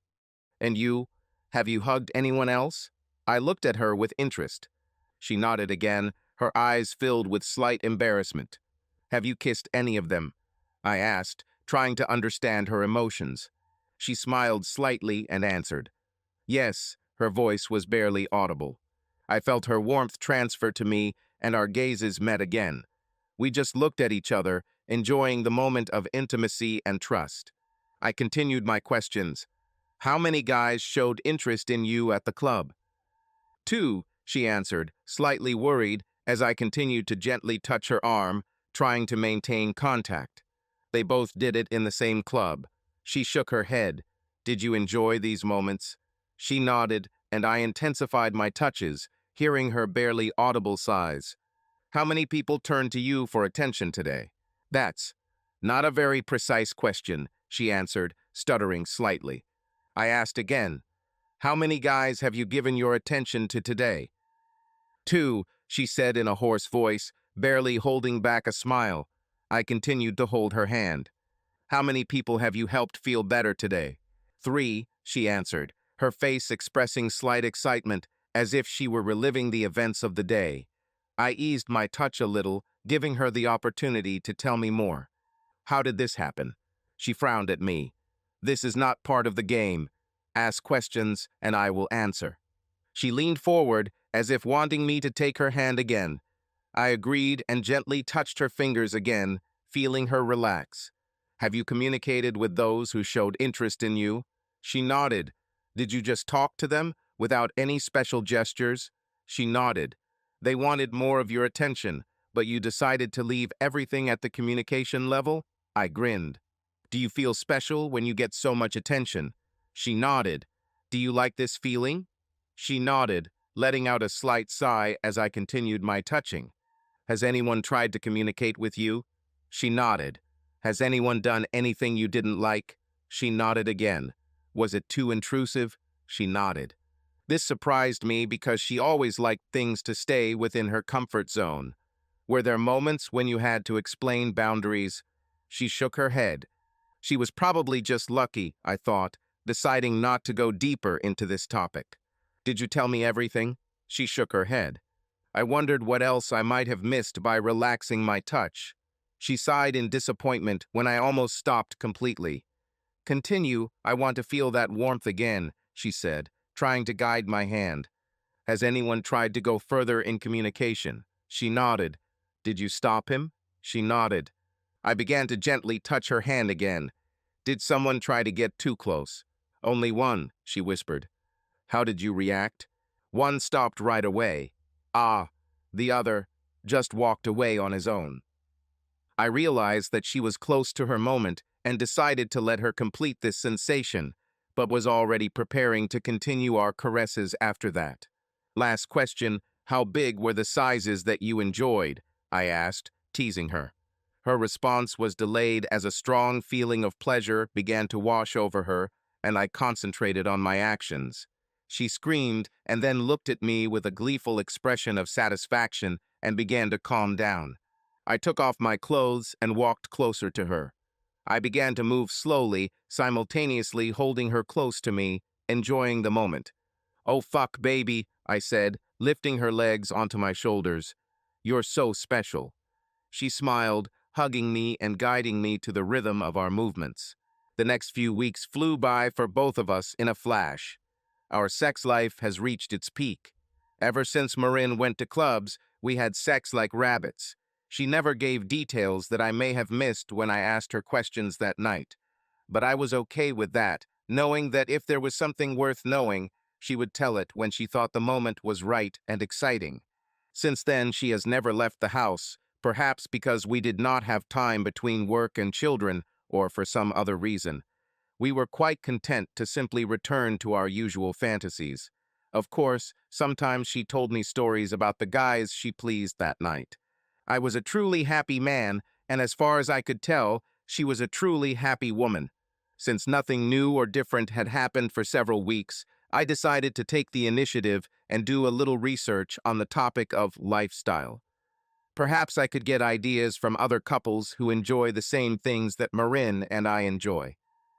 And you? Have you hugged anyone else? I looked at her with interest. She nodded again, her eyes filled with slight embarrassment. Have you kissed any of them? I asked, trying to understand her emotions. She smiled slightly and answered. Yes, her voice was barely audible. I felt her warmth transfer to me, and our gazes met again. We just looked at each other, enjoying the moment of intimacy and trust. I continued my questions. How many guys showed interest in you at the club? 2, she answered, slightly worried as I continued to gently touch her arm, trying to maintain contact. They both did it in the same club. She shook her head. Did you enjoy these moments? She nodded, and I intensified my touches, hearing her barely audible sighs. How many people turned to you for attention today? That's not a very precise question, she answered, stuttering slightly. I asked again, how many guys have you given your attention to today? 2, she said in a hoarse voice, barely holding back a smile. I continued to hold her hand. How many people have you helped feel better today? 3, she answered, her face expressing slight excitement, as if she were reliving the events of the day. I eased my touch a little, giving her the opportunity to tell me more. How did this happen? She frowned at me. This is not part of the game. Ask questions, and I will answer. She leaned forward, as if wanting me to take her hand again. I agreed and gently touched her fingers again, feeling her relax. Have you communicated with those who showed interest in you? She nodded. Did you just talk to them, without any special gestures? She nodded. They wanted more of your attention, but you decided to leave everything at the communication level? I grinned. Do you feel special when you get so much attention? She nodded. Do you like this feeling? She nodded, letting out a slight sigh as I continued my touching. Has anyone tried to communicate with you? She nodded. Has anyone done anything you didn't like? She nodded again. Was it too intrusive? She nodded. This surprised me because she always liked things to stay within her comfort zone. Were there moments when you had to explain boundaries? She shook her head. She was probably just lucky, I thought, deciding not to go deeper into this topic. Did you tell me everything? She shook her head. I wondered what else I might have missed by relaxing my touch. She sighed in disappointment when I almost stopped completely. Continue, I want to feel that warmth again, she said, trying to guide my hand. Has anyone tried to go further in communication? She nodded. Did you stop him? She nodded. I began to gently touch her hand again. Did someone try to get too close? Only one, she whispered. How did you react? One stopped right away. Ah, the other just walked away on his own. I realized that she was close to her moment and decided to let her complete this sensation, but was already preparing to continue our caresses after that. Last question, how big were the sizes that you enjoyed? I asked, teasing her. Her response was delayed as a strong feeling of pleasure began to wash over her, and I concentrated on my actions. She screamed and then looked at me with a gleeful expression of satisfaction and began to calm down. I took off my clothes and walked closer to her. I began to move slowly, simultaneously holding her close to me, enjoying the moment. Oh fuck, baby, I said, lifting her legs onto my shoulders. You're so special. She smiled, hugging me and guiding me to the rhythm of our movements. The next few weeks flew by for both of us in a flash. Our sex life has reached its peak. Ever since Marin went to clubs, we had sex like rabbits. She never gave details that I may have missed when I asked her questions that night. But I was okay with that, knowing that if there was something worth knowing, she would tell it when she thought the moment was right and exciting. Since then, she has never left the house, perhaps because we did not have time between work and children, or for some other reason. We were quite content to simply return to our usual fantasies. Of course, sometimes she told me stories about the guys she pleased that night. I was a truly happy man, and as far as I could tell, she was a truly happy woman. Since nothing new or different had happened for several weeks, I decided to take the initiative and do a little research on the topic of lifestyle. Perhaps I could get ideas from other couples who enjoy the same things that Marin and I enjoy.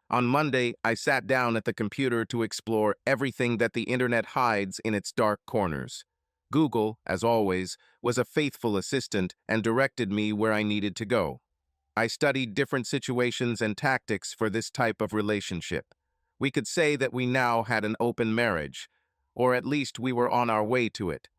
On Monday, I sat down at the computer to explore everything that the internet hides in its dark corners. Google, as always, was a faithful assistant and directed me where I needed to go. I studied different situations and tactics for this type of relationship. We could say that we now had an open marriage, or at least we were on our way to it.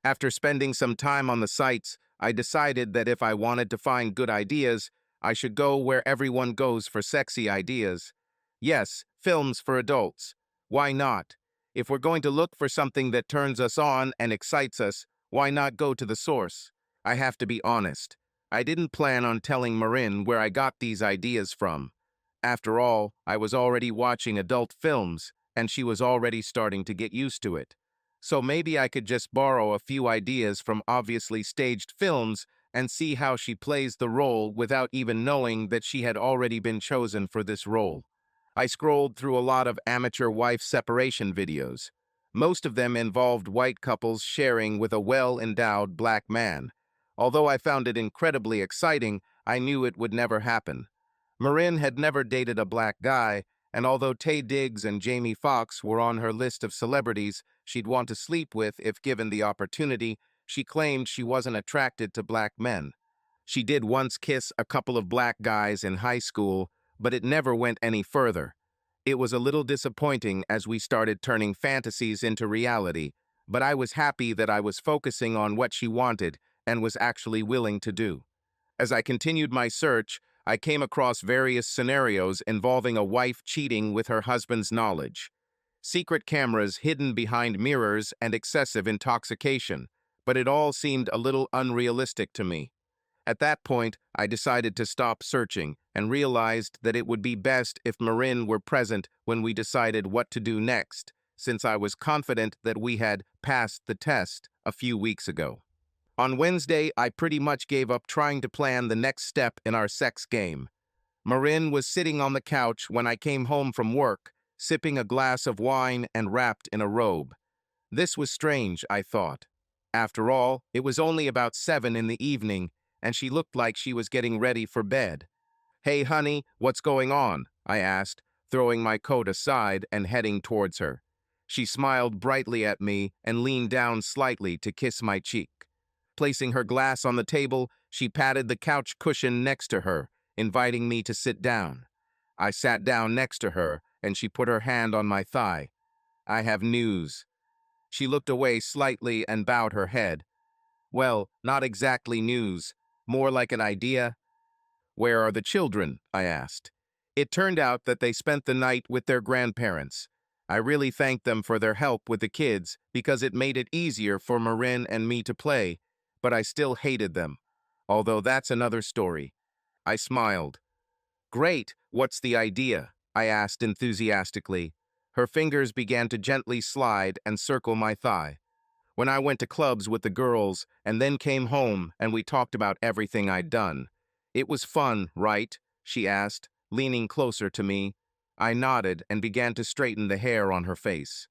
After spending some time on the sites, I decided that if I wanted to find good ideas, I should go where everyone goes for sexy ideas. Yes, films for adults. Why not? If we're going to look for something that turns us on and excites us, why not go to the source? I have to be honest. I didn't plan on telling Marin where I got these ideas from. After all, I was already watching adult films, and she was already starting to get used to it. So maybe I could just borrow a few ideas from obviously staged films and see how she plays the role without even knowing that she had already been chosen for this role. I scrolled through a lot of amateur wife separation videos. Most of them involved white couples sharing with a well-endowed black man. Although I found it incredibly exciting, I knew it would never happen. Marin had never dated a black guy, and although Taye Diggs and Jamie Foxx were on her list of celebrities she'd want to sleep with if given the opportunity, she claimed she wasn't attracted to black men. She did once kiss a couple of black guys in high school, but it never went any further. It was a little disappointing as we started turning fantasies into reality, but I was happy that I was focusing on what she wanted and was actually willing to do. As I continued my search, I came across various scenarios involving a wife cheating with her husband's knowledge. Secret cameras hidden behind mirrors and excessive intoxication, but it all seemed a little unrealistic to me. At that point, I decided to stop searching and realized that it would be best if Marin were present when we decided what to do next, since I was confident that we had passed the test a few weeks ago. On Wednesday, I pretty much gave up trying to plan the next step in our sex game. Marin was sitting on the couch when I came home from work, sipping a glass of wine and wrapped in a robe. This was strange, I thought. After all, it was only about 7 in the evening, and she looked like she was getting ready for bed. "Hey, honey, what's going on?" I asked, throwing my coat aside and heading towards her. She smiled brightly at me and leaned down slightly to kiss my cheek. Placing her glass on the table, she patted the couch cushion next to her, inviting me to sit down. I sat down next to her, and she put her hand on my thigh. "I have news." She looked away slightly and bowed her head. "Well, not exactly news, more like an idea." "Where are the children?" I asked. It turned out that they spent the night with their grandparents. I really thanked them for their help with the kids because it made it easier for Marin and me to play, but I still hated them. Although that's another story. I smiled. "Great, what's the idea?" I asked enthusiastically. Her fingers began to gently slide and circle my thigh. "When I went to clubs with the girls and then came home and we talked about everything I'd done. It was fun, right?" she asked, leaning closer to me. I nodded and began to straighten the hair on her face.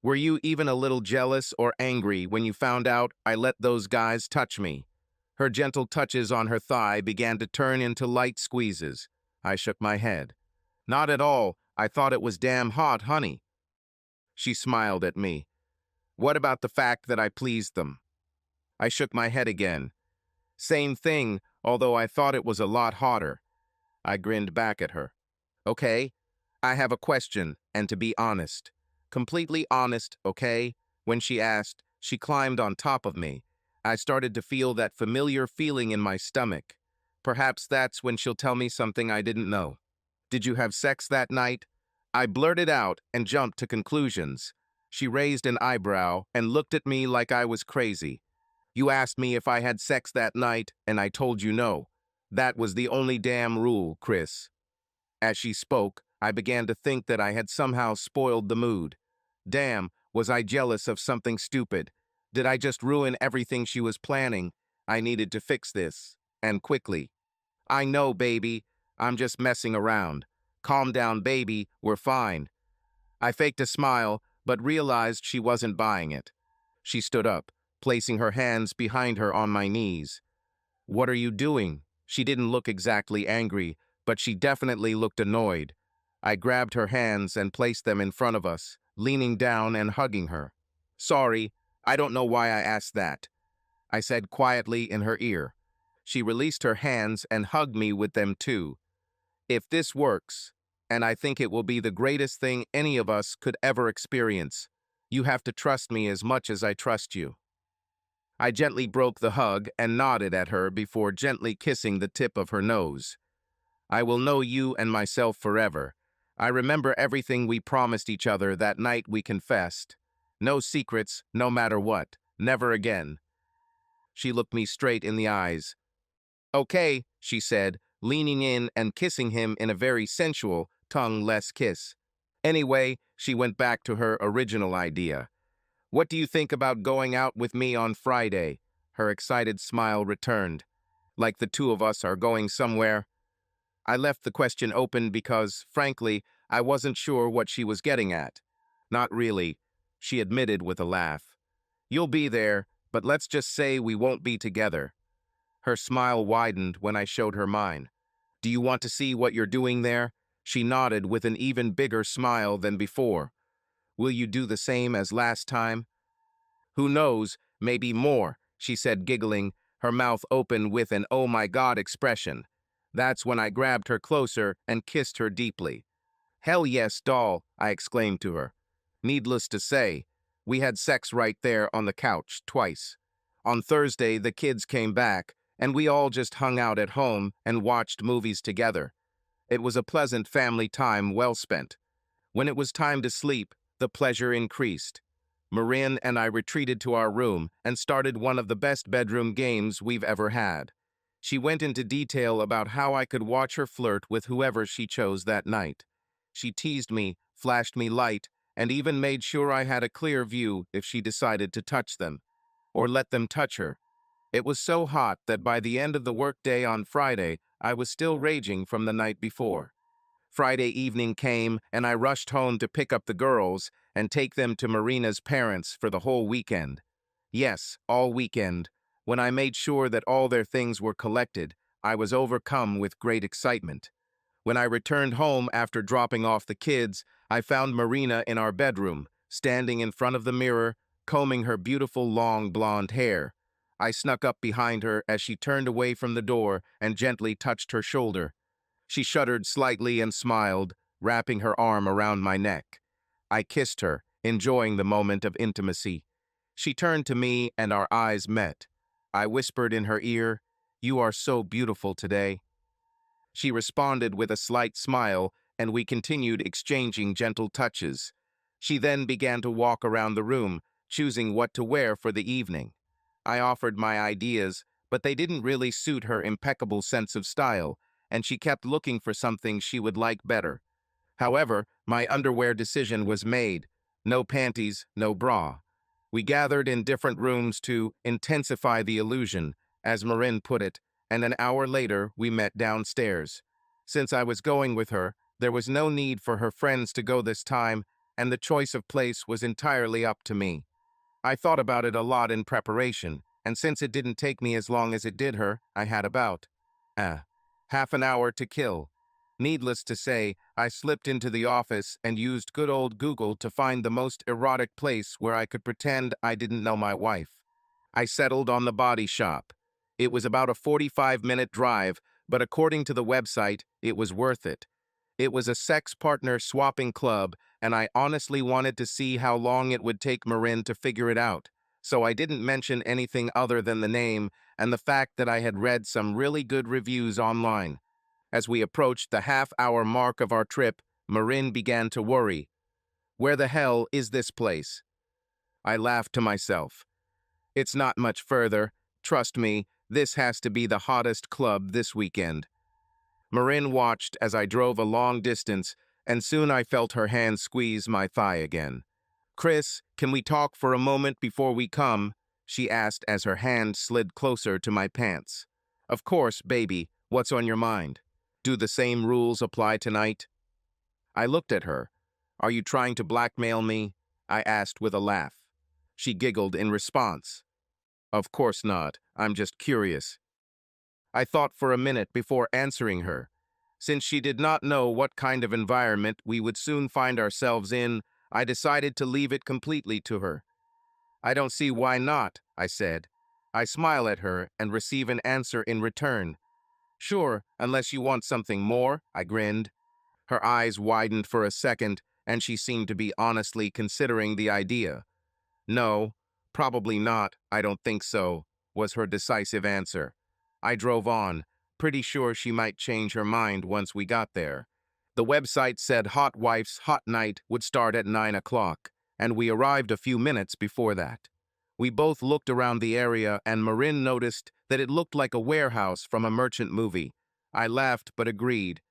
"Were you even a little jealous or angry when you found out I let those guys touch me?" Her gentle touches on her thigh began to turn into light squeezes. I shook my head. "Not at all. I thought it was damn hot, honey." She smiled at me. "What about the fact that I pleased them?" I shook my head again. "Same thing, although I thought it was a lot hotter." I grinned back at her. "Okay, I have a question, and to be honest. Completely honest, okay?" When she asked, she climbed on top of me. I started to feel that familiar feeling in my stomach. Perhaps that's when she'll tell me something I didn't know. "Did you have sex that night?" I blurted out and jumped to conclusions. She raised an eyebrow and looked at me like I was crazy. "You asked me if I had sex that night, and I told you no. That was the only damn rule, Chris." As she spoke, I began to think that I had somehow spoiled the mood. Damn, was I jealous of something stupid? Did I just ruin everything she was planning? I needed to fix this, and quickly. "I know, baby. I'm just messing around. Calm down, baby. We're fine." I faked a smile, but realized she wasn't buying it. She stood up, placing her hands behind her on my knees. "What are you doing?" She didn't look exactly angry, but she definitely looked annoyed. I grabbed her hands and placed them in front of us, leaning down and hugging her. "Sorry, I don't know why I asked that," I said quietly in her ear. She released her hands and hugged me with them too. "If this works, and I think it will be the greatest thing any of us could ever experience, you have to trust me as much as I trust you." I gently broke the hug and nodded at her before gently kissing the tip of her nose. "I will know you and myself forever. I remember everything we promised each other that night we confessed. No secrets, no matter what. Never again." She looked me straight in the eyes. "Okay," she said, leaning in and kissing him in a very sensual, tongue-less kiss. "Anyway," she went back to her original idea. "What do you think about going out with me on Friday?" Her excited smile returned. "Like the two of us are going somewhere?" I left the question open because, frankly, I wasn't sure what she was getting at. "Not really," she admitted with a laugh. "You'll be there, but let's just say we won't be together." Her smile widened when I showed her mine. "Do you want to see what you're doing there?" She nodded with an even bigger smile than before. "Will you do the same as last time?" "Who knows, maybe more," she said, giggling, her mouth open with an "oh my God" expression. That's when I grabbed her closer and kissed her deeply. "Hell yes, doll," I exclaimed to her. Needless to say, we had sex right there on the couch, twice. On Thursday, the kids came back, and we all just hung out at home and watched movies together. It was a pleasant family time well spent. When it was time to sleep, the pleasure increased. Marin and I retreated to our room and started one of the best bedroom games we've ever had. She went into detail about how I could watch her flirt with whoever she chose that night. She teased me, flashed me light, and even made sure I had a clear view if she decided to touch them, or let them touch her. It was so hot that by the end of the workday on Friday, I was still raging from the night before. Friday evening came, and I rushed home to pick up the girls, and take them to Marina's parents for the whole weekend. Yes, all weekend. When I made sure that all their things were collected, I was overcome with great excitement. When I returned home after dropping off the kids, I found Marina in our bedroom, standing in front of the mirror, combing her beautiful long blonde hair. I snuck up behind her as she turned away from the door and gently touched her shoulder. She shuddered slightly and smiled, wrapping her arm around my neck. I kissed her, enjoying the moment of intimacy. She turned to me and our eyes met. I whispered in her ear, "You are so beautiful today." She responded with a slight smile, and we continued exchanging gentle touches. She then began to walk around the room, choosing what to wear for the evening. I offered my ideas, but they didn't really suit her impeccable sense of style, and she kept looking for something she would like better. However, my underwear decision was made. No panties, no bra. We gathered in different rooms to intensify the illusion, as Marin put it, and an hour later we met downstairs. Since I was going with her, there was no need for her friends to go this time, and the choice of place was entirely up to me. I thought about it a lot in preparation, and since it didn't take me as long as it did her, I had about half an hour to kill. Needless to say, I slipped into the office and used good old Google to find the most erotic place where I could pretend I didn't know my wife. I settled on the body shop. It was about a 45-minute drive, but according to the website, it was worth it. It was a sex partner swapping club, and I honestly wanted to see how long it would take Marin to figure it out, so I didn't mention anything other than the name and the fact that I had read some really good reviews online. As we approached the half-hour mark of our trip, Marin began to worry. "Where the hell is this place?" I laughed to myself. "It's not much further. Trust me, this has to be the hottest club this weekend." Marin watched as I drove a long distance, and soon I felt her hand squeeze my thigh again. "Chris, can we talk for a moment before we come?" she asked as her hand slid closer to my pants. "Of course, baby. What's on your mind? Do the same rules apply tonight?" I looked at her. "Are you trying to blackmail me?" I asked with a laugh. She giggled in response. "Of course not. I'm just curious." I thought for a minute before answering her. Since she did not know what kind of environment we would soon find ourselves in, I decided to leave it completely to her. "I don't see why not," I said. I smile at her and receive an answer in return. "Sure, unless you want something more," I grinned. Her eyes widened for a second, and she seemed to be honestly considering the idea. "No, probably not, I don't think so," was her decisive answer. I drove on, pretty sure she might change her mind once we got there. The website said Hot Wife's Hot Night would start at 9 o'clock, and we arrived a few minutes before that. We both looked around the area, and Marin noticed that it looked like a warehouse from a merchant movie. I laughed but agreed.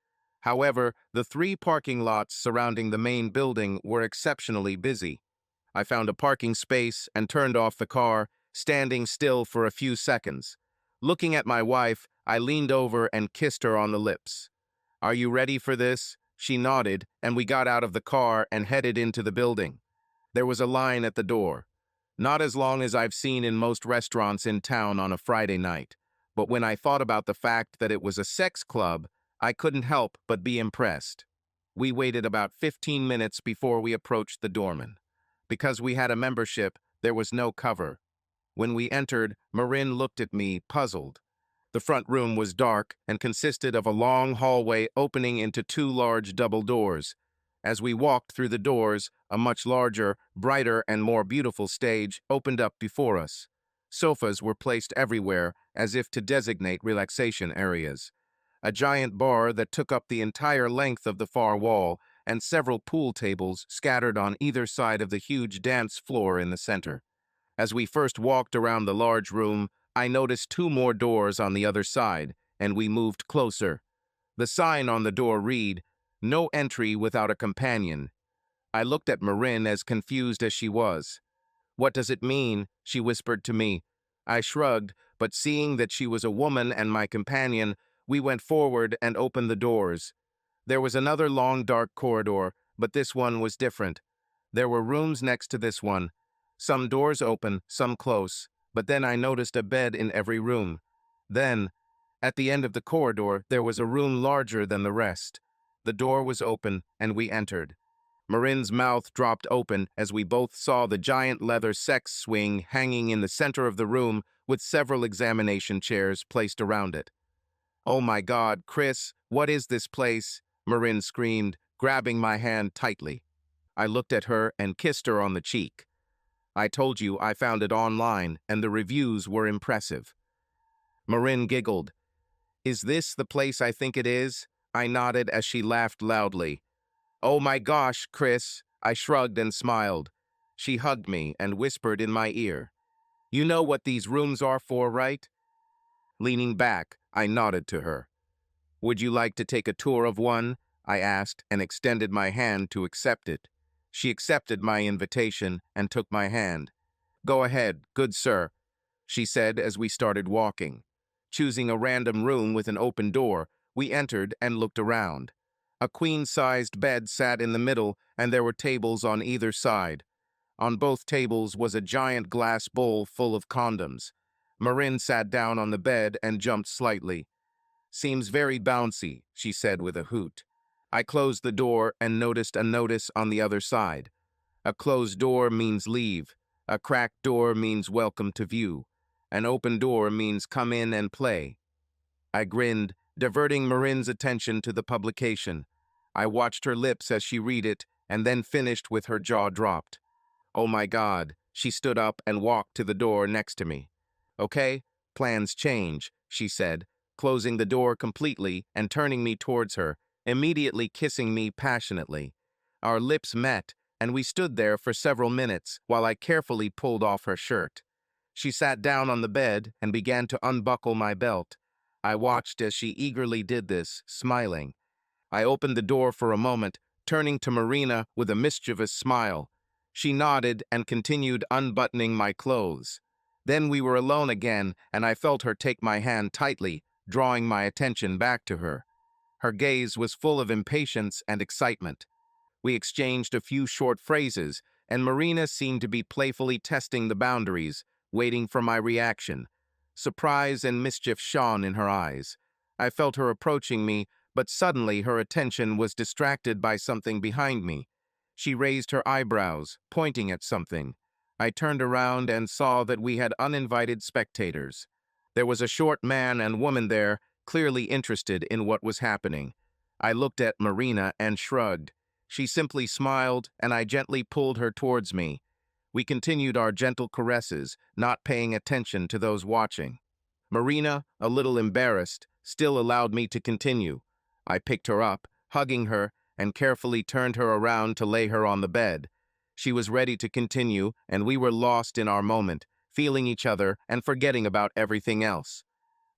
However, the 3 parking lots surrounding the main building were exceptionally busy. I found a parking space and turned off the car, standing still for a few seconds. Looking at my wife, I leaned over and kissed her on the lips. "Are you ready for this?" She nodded, and we got out of the car and headed into the building. There was a line at the door. Not as long as I've seen in most restaurants in town on a Friday night, but when I thought about the fact that it was a sex club, I couldn't help but be impressed. We waited about 15 minutes before we approached the doorman. Because we had a membership, there was no cover. When we entered, Marin looked at me, puzzled. The front room was dark and consisted of a long hallway opening into 2 large double doors. As we walked through the doors, a much larger, brighter, and more beautiful stage opened up before us. Sofas were placed everywhere, as if to designate relaxation areas. A giant bar that took up the entire length of the far wall, and several pool tables scattered on either side of the huge dance floor in the center. As we first walked around the large room, I noticed 2 more doors on the other side, and we moved closer. The sign on the door read, "No entry without a companion." I looked at Marin as confused as she was. "What does it mean?" she whispered to me. I shrugged, but seeing that she was a woman and my companion, we went forward and opened the doors. There was another long, dark corridor, but this one was different. There were rooms next to this one, some doors open, some close, but then I noticed a bed in every room. Then, at the end of the corridor, there was a room larger than the rest. The door was open, and we entered. Marin's mouth dropped open as we both saw the giant leather sex swing hanging in the center of the room with several examination chairs placed around it. "Oh my God, Chris, what is this place?" Marin screamed, grabbing my hand tightly. I looked at her and kissed her on the cheek. "I told you I found it online, and the reviews were impressive." Marin giggled. "Is this the place I think it is?" I nodded as she laughed loudly. "Oh my gosh, Chris." I shrugged and smiled. She hugged me and whispered in my ear, "You know what these rooms are for, right?" Leaning back, I nodded to her. "Would you like to take a tour of one?" I asked and extended my hand to accept it. She accepted my invitation and took my hand. "Go ahead, good sir," she said as we started walking. Choosing a random room with an open door, we entered and looked around. A queen-sized bed sat in the middle, and there were tables on either side. On both tables was a giant glass bowl full of condoms. Marin sat down on the bed and jumped slightly. "Seems very bouncy," she said with a hoot. I closed the door and noticed a notice on the other side. "A closed door means leave. A cracked door means welcome to view. An open door means come in and play." I grinned, diverting Marin's attention to the publication. I watched her lips as she read it, and then finished with her jaw dropped. "Oh my God." She stood up and walked to the door next to me. "Okay, plans change," she said, closing the door completely and turning me towards her, immediately kissing me passionately. Our lips met, and we stood there for several minutes while I carefully pulled off her shirt. She sat down on the bed and began to unbuckle my belt. I watched as she eagerly did this, smiling. I opened the door for a moment, turning to Marina with a mischievous smile. She nodded and continued unbuttoning my clothes. Then we were alone again, and I felt her take my hand tightly, drawing my attention back to her. Her gaze was full of impatience and excitement. We exchanged a few short phrases, and Marina seemed to be playfully testing the boundaries, waiting for my reaction. Surprise and mischief shone in her eyes. I felt her approaching me, but suddenly her attention was distracted by something behind me. She raised her eyebrows, pointing at something. I turned around and saw that we had uninvited spectators. There was a short man and woman there, clearly interested in what was happening. I looked at Marina and shrugged. She simply smiled, and I gently pulled her towards me. We continued our gentle caresses, not paying attention to those watching. Marina, a little embarrassed, still allowed me to continue. I picked her up, hugging her, and carefully turned her around to lay her on the bed. She was ready to continue, and we were lost in our moment, feeling each other and forgetting about everything else.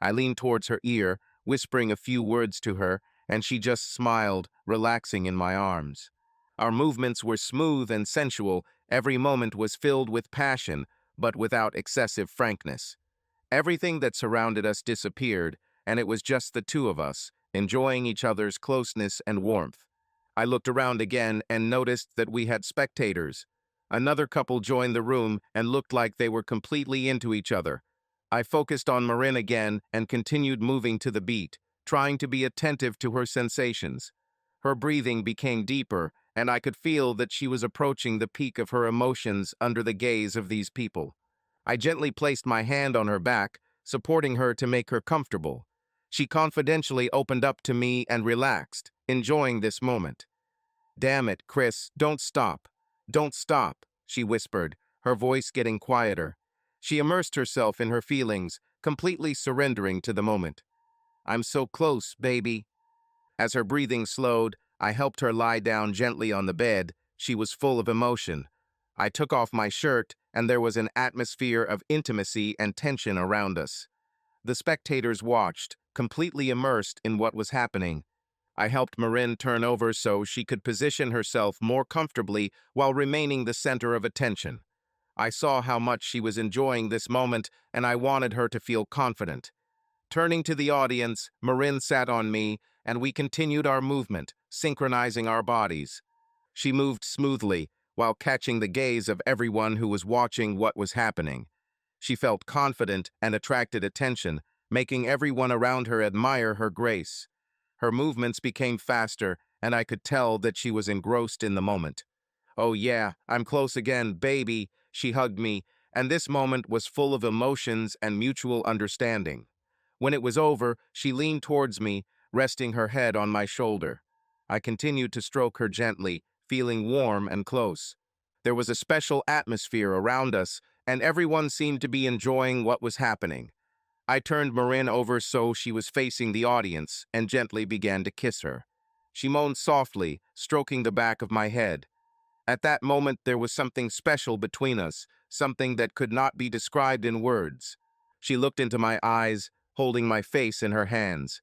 I leaned towards her ear, whispering a few words to her, and she just smiled, relaxing in my arms. Our movements were smooth and sensual. Every moment was filled with passion, but without excessive frankness. Everything that surrounded us disappeared, and it was just the two of us, enjoying each other's closeness and warmth. I looked around again and noticed that we had spectators. Another couple joined the room and looked like they were completely into each other. I focused on Marin again and continued moving to the beat, trying to be attentive to her sensations. Her breathing became deeper, and I could feel that she was approaching the peak of her emotions under the gaze of these people. I gently placed my hand on her back, supporting her to make her comfortable. She confidentially opened up to me and relaxed, enjoying this moment. "Damn it, Chris, don't stop. Don't stop," she whispered, her voice getting quieter. She immersed herself in her feelings, completely surrendering to the moment. "I'm so close, baby." As her breathing slowed, I helped her lie down gently on the bed. She was full of emotion. I took off my shirt, and there was an atmosphere of intimacy and tension around us. The spectators watched, completely immersed in what was happening. I helped Marin turn over so she could position herself more comfortably while remaining the center of attention. I saw how much she was enjoying this moment, and I wanted her to feel confident. Turning to the audience, Marin sat on me, and we continued our movement, synchronizing our bodies. She moved smoothly, while catching the gaze of everyone who was watching what was happening. She felt confident and attracted attention, making everyone around her admire her grace. Her movements became faster, and I could tell that she was engrossed in the moment. "Oh yeah, I'm close again, baby," she hugged me, and this moment was full of emotions and mutual understanding. When it was over, she leaned towards me, resting her head on my shoulder. I continued to stroke her gently, feeling warm and close. There was a special atmosphere around us, and everyone seemed to be enjoying what was happening. I turned Marin over so she was facing the audience and gently began to kiss her. She moaned softly, stroking the back of my head. At that moment, there was something special between us, something that could not be described in words. She looked into my eyes, holding my face in her hands.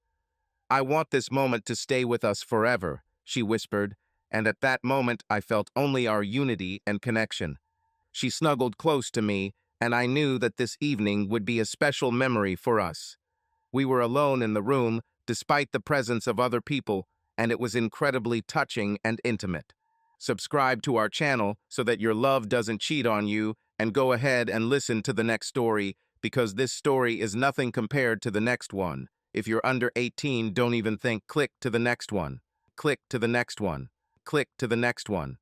"I want this moment to stay with us forever," she whispered, and at that moment I felt only our unity and connection. She snuggled close to me, and I knew that this evening would be a special memory for us. We were alone in the room, despite the presence of other people, and it was incredibly touching and intimate. Subscribe to our channel so that your love doesn't cheat on you, and go ahead and listen to the next story, because this story is nothing compared to the next one. If you're under 18, don't even think. Click to the next one. Click to the next one. Click to the next one.